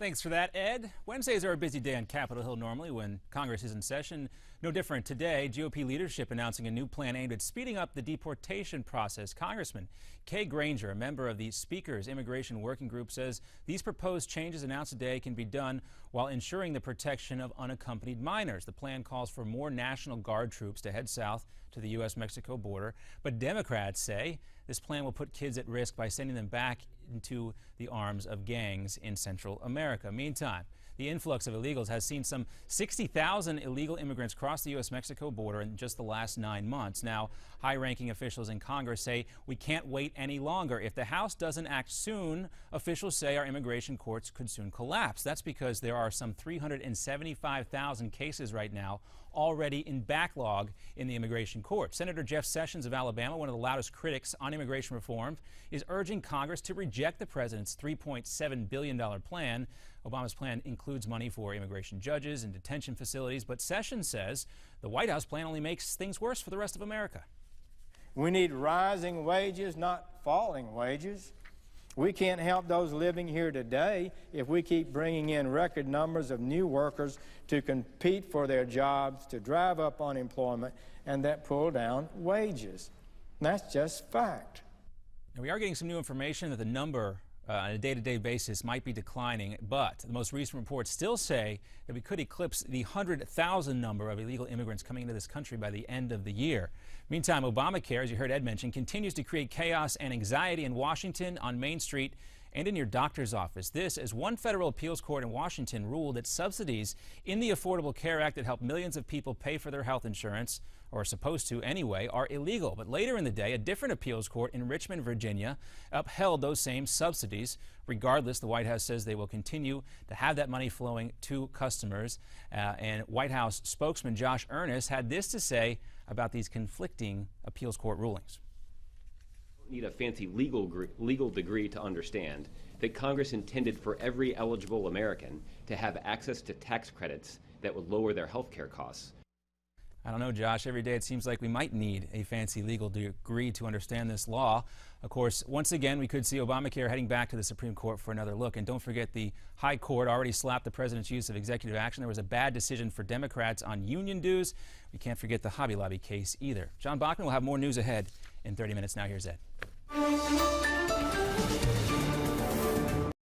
Thanks for that, Ed. Wednesdays are a busy day on Capitol Hill normally when Congress is in session. No different today. GOP leadership announcing a new plan aimed at speeding up the deportation process. Congressman Kay Granger, a member of the Speaker's Immigration Working Group, says these proposed changes announced today can be done while ensuring the protection of unaccompanied minors. The plan calls for more National Guard troops to head south to the U.S.-Mexico border. But Democrats say this plan will put kids at risk by sending them back into the arms of gangs in Central America. Meantime, the influx of illegals has seen some 60,000 illegal immigrants cross the U.S.-Mexico border in just the last 9 months. Now, high-ranking officials in Congress say we can't wait any longer. If the House doesn't act soon, officials say our immigration courts could soon collapse. That's because there are some 375,000 cases right now already in backlog in the immigration court. Senator Jeff Sessions of Alabama, one of the loudest critics on immigration reform, is urging Congress to reject the president's $3.7 billion plan. Obama's plan includes money for immigration judges and detention facilities, but Sessions says the White House plan only makes things worse for the rest of America. We need rising wages, not falling wages. We can't help those living here today if we keep bringing in record numbers of new workers to compete for their jobs, to drive up unemployment, and that pull down wages. And that's just fact. Now, we are getting some new information that the number on a day-to-day basis might be declining, but the most recent reports still say that we could eclipse the 100,000 number of illegal immigrants coming into this country by the end of the year. Meantime, Obamacare, as you heard Ed mention, continues to create chaos and anxiety in Washington, on Main Street, and in your doctor's office. This as one federal appeals court in Washington ruled that subsidies in the Affordable Care Act that help millions of people pay for their health insurance, or are supposed to anyway, are illegal. But later in the day, a different appeals court in Richmond, Virginia, upheld those same subsidies. Regardless, the White House says they will continue to have that money flowing to customers. And White House spokesman Josh Earnest had this to say about these conflicting appeals court rulings. Need a fancy legal degree to understand that Congress intended for every eligible American to have access to tax credits that would lower their health care costs. I don't know, Josh. Every day it seems like we might need a fancy legal degree to understand this law. Of course, once again, we could see Obamacare heading back to the Supreme Court for another look. And don't forget, the High Court already slapped the president's use of executive action. There was a bad decision for Democrats on union dues. We can't forget the Hobby Lobby case either. John Bachman will have more news ahead in 30 minutes. Now here's Ed.